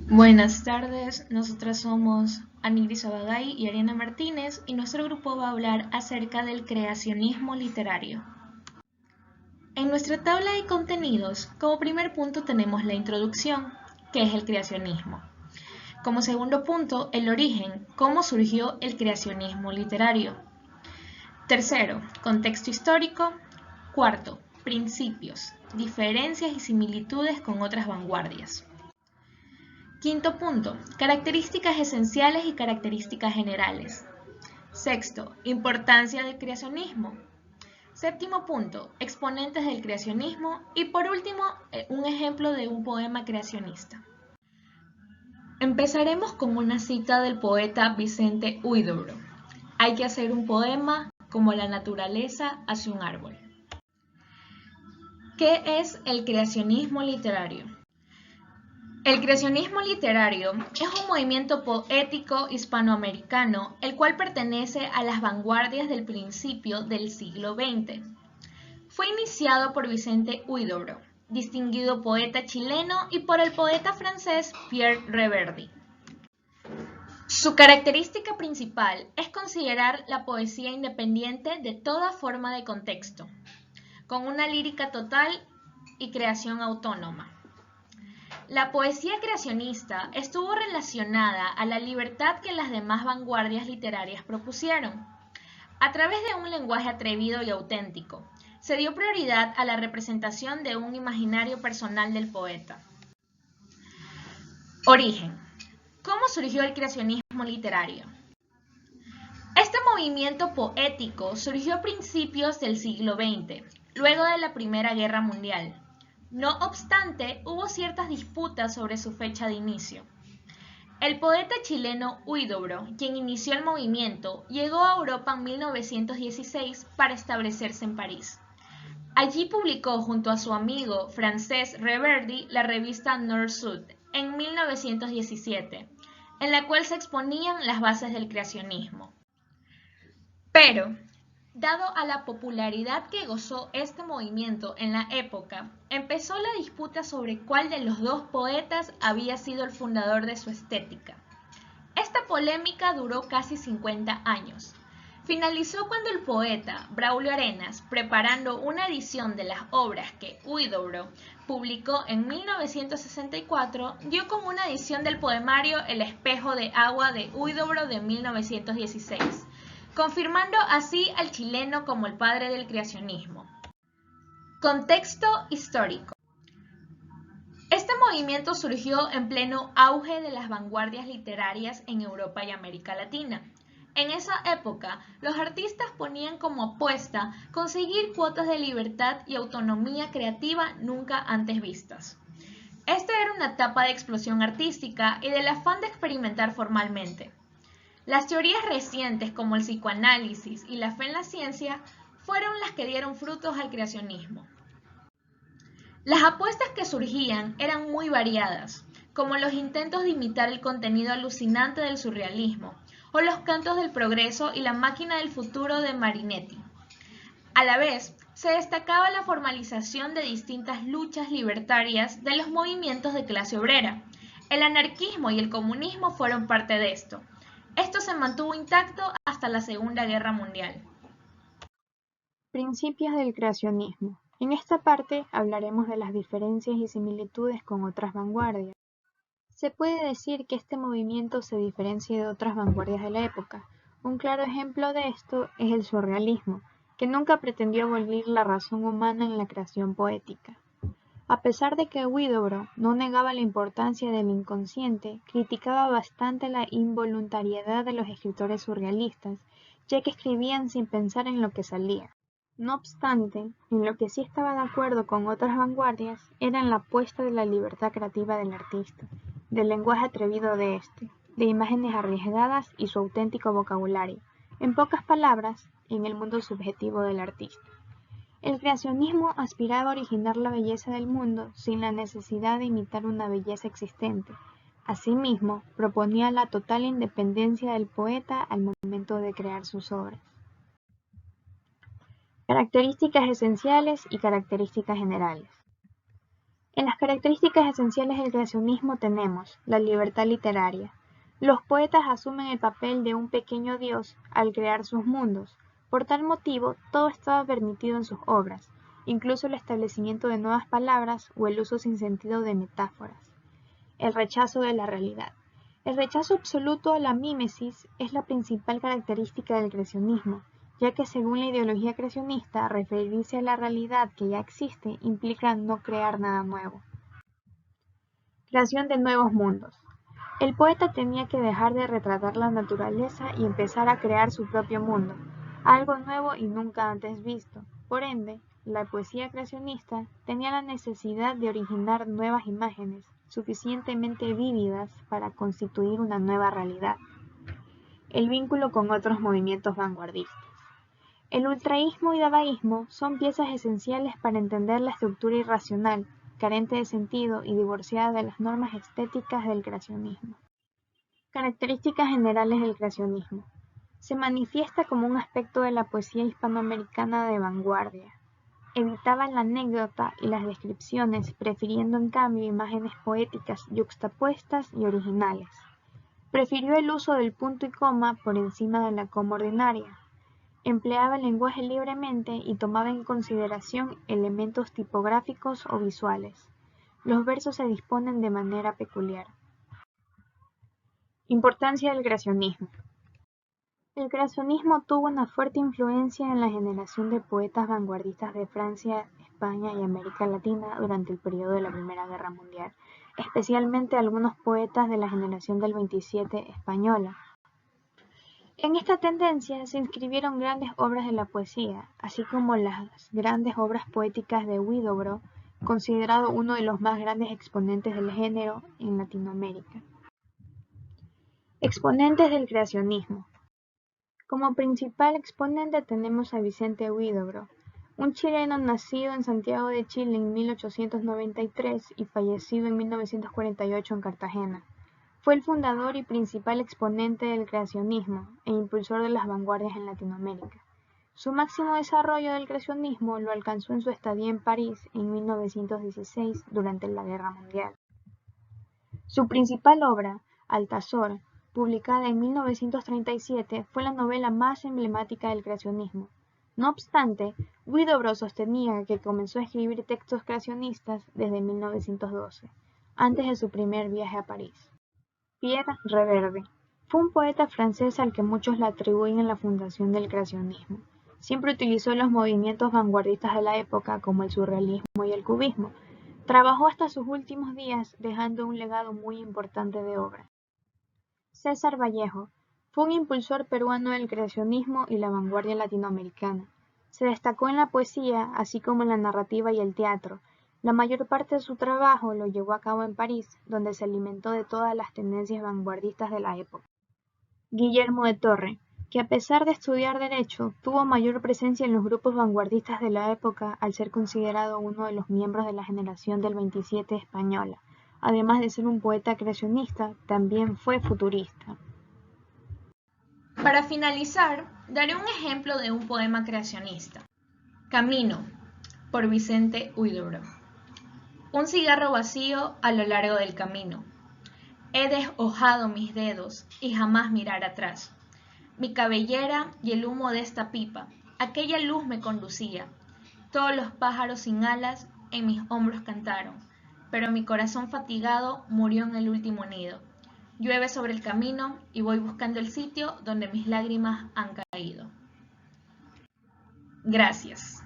Buenas tardes, nosotras somos Anigris Abagay y Ariana Martínez y nuestro grupo va a hablar acerca del creacionismo literario. En nuestra tabla de contenidos, como primer punto tenemos la introducción, que es el creacionismo. Como segundo punto, el origen, cómo surgió el creacionismo literario. Tercero, contexto histórico. Cuarto, principios, diferencias y similitudes con otras vanguardias. Quinto punto, características esenciales y características generales. Sexto, importancia del creacionismo. Séptimo punto, exponentes del creacionismo. Y por último, un ejemplo de un poema creacionista. Empezaremos con una cita del poeta Vicente Huidobro. Hay que hacer un poema como la naturaleza hace un árbol. ¿Qué es el creacionismo literario? El creacionismo literario es un movimiento poético hispanoamericano, el cual pertenece a las vanguardias del principio del siglo XX. Fue iniciado por Vicente Huidobro, distinguido poeta chileno, y por el poeta francés Pierre Reverdy. Su característica principal es considerar la poesía independiente de toda forma de contexto, con una lírica total y creación autónoma. La poesía creacionista estuvo relacionada a la libertad que las demás vanguardias literarias propusieron. A través de un lenguaje atrevido y auténtico, se dio prioridad a la representación de un imaginario personal del poeta. Origen. ¿Cómo surgió el creacionismo literario? Este movimiento poético surgió a principios del siglo XX, luego de la Primera Guerra Mundial. No obstante, hubo ciertas disputas sobre su fecha de inicio. El poeta chileno Huidobro, quien inició el movimiento, llegó a Europa en 1916 para establecerse en París. Allí publicó junto a su amigo francés Reverdy la revista Nord-Sud en 1917, en la cual se exponían las bases del creacionismo. Pero, dado a la popularidad que gozó este movimiento en la época, empezó la disputa sobre cuál de los dos poetas había sido el fundador de su estética. Esta polémica duró casi 50 años. Finalizó cuando el poeta Braulio Arenas, preparando una edición de las obras que Huidobro publicó en 1964, dio con una edición del poemario El espejo de agua de Huidobro de 1916, confirmando así al chileno como el padre del creacionismo. Contexto histórico. Este movimiento surgió en pleno auge de las vanguardias literarias en Europa y América Latina. En esa época, los artistas ponían como apuesta conseguir cuotas de libertad y autonomía creativa nunca antes vistas. Esta era una etapa de explosión artística y del afán de experimentar formalmente. Las teorías recientes como el psicoanálisis y la fe en la ciencia fueron las que dieron frutos al creacionismo. Las apuestas que surgían eran muy variadas, como los intentos de imitar el contenido alucinante del surrealismo, o los cantos del progreso y la máquina del futuro de Marinetti. A la vez, se destacaba la formalización de distintas luchas libertarias de los movimientos de clase obrera. El anarquismo y el comunismo fueron parte de esto. Esto se mantuvo intacto hasta la Segunda Guerra Mundial. Principios del creacionismo. En esta parte hablaremos de las diferencias y similitudes con otras vanguardias. Se puede decir que este movimiento se diferencia de otras vanguardias de la época. Un claro ejemplo de esto es el surrealismo, que nunca pretendió abolir la razón humana en la creación poética. A pesar de que Huidobro no negaba la importancia del inconsciente, criticaba bastante la involuntariedad de los escritores surrealistas, ya que escribían sin pensar en lo que salía. No obstante, en lo que sí estaba de acuerdo con otras vanguardias era en la apuesta de la libertad creativa del artista, del lenguaje atrevido de éste, de imágenes arriesgadas y su auténtico vocabulario, en pocas palabras, en el mundo subjetivo del artista. El creacionismo aspiraba a originar la belleza del mundo sin la necesidad de imitar una belleza existente. Asimismo, proponía la total independencia del poeta al momento de crear sus obras. Características esenciales y características generales. En las características esenciales del creacionismo tenemos la libertad literaria. Los poetas asumen el papel de un pequeño dios al crear sus mundos. Por tal motivo, todo estaba permitido en sus obras, incluso el establecimiento de nuevas palabras o el uso sin sentido de metáforas. El rechazo de la realidad. El rechazo absoluto a la mímesis es la principal característica del creacionismo, ya que según la ideología creacionista, referirse a la realidad que ya existe implica no crear nada nuevo. Creación de nuevos mundos. El poeta tenía que dejar de retratar la naturaleza y empezar a crear su propio mundo, algo nuevo y nunca antes visto. Por ende, la poesía creacionista tenía la necesidad de originar nuevas imágenes, suficientemente vívidas para constituir una nueva realidad. El vínculo con otros movimientos vanguardistas. El ultraísmo y dadaísmo son piezas esenciales para entender la estructura irracional, carente de sentido y divorciada de las normas estéticas del creacionismo. Características generales del creacionismo. Se manifiesta como un aspecto de la poesía hispanoamericana de vanguardia. Evitaba la anécdota y las descripciones, prefiriendo en cambio imágenes poéticas yuxtapuestas y originales. Prefirió el uso del punto y coma por encima de la coma ordinaria. Empleaba el lenguaje libremente y tomaba en consideración elementos tipográficos o visuales. Los versos se disponen de manera peculiar. Importancia del creacionismo. El creacionismo tuvo una fuerte influencia en la generación de poetas vanguardistas de Francia, España y América Latina durante el periodo de la Primera Guerra Mundial, especialmente algunos poetas de la generación del 27 española. En esta tendencia se inscribieron grandes obras de la poesía, así como las grandes obras poéticas de Huidobro, considerado uno de los más grandes exponentes del género en Latinoamérica. Exponentes del creacionismo. Como principal exponente tenemos a Vicente Huidobro, un chileno nacido en Santiago de Chile en 1893 y fallecido en 1948 en Cartagena. Fue el fundador y principal exponente del creacionismo e impulsor de las vanguardias en Latinoamérica. Su máximo desarrollo del creacionismo lo alcanzó en su estadía en París en 1916 durante la Guerra Mundial. Su principal obra, Altazor, publicada en 1937, fue la novela más emblemática del creacionismo. No obstante, Huidobro sostenía que comenzó a escribir textos creacionistas desde 1912, antes de su primer viaje a París. Pierre Reverde fue un poeta francés al que muchos le atribuyen la fundación del creacionismo. Siempre utilizó los movimientos vanguardistas de la época como el surrealismo y el cubismo. Trabajó hasta sus últimos días dejando un legado muy importante de obras. César Vallejo fue un impulsor peruano del creacionismo y la vanguardia latinoamericana. Se destacó en la poesía, así como en la narrativa y el teatro. La mayor parte de su trabajo lo llevó a cabo en París, donde se alimentó de todas las tendencias vanguardistas de la época. Guillermo de Torre, que a pesar de estudiar Derecho, tuvo mayor presencia en los grupos vanguardistas de la época al ser considerado uno de los miembros de la generación del 27 española. Además de ser un poeta creacionista, también fue futurista. Para finalizar, daré un ejemplo de un poema creacionista. Camino, por Vicente Huidobro. Un cigarro vacío a lo largo del camino. He deshojado mis dedos y jamás mirar atrás. Mi cabellera y el humo de esta pipa, aquella luz me conducía. Todos los pájaros sin alas en mis hombros cantaron, pero mi corazón fatigado murió en el último nido. Llueve sobre el camino y voy buscando el sitio donde mis lágrimas han caído. Gracias.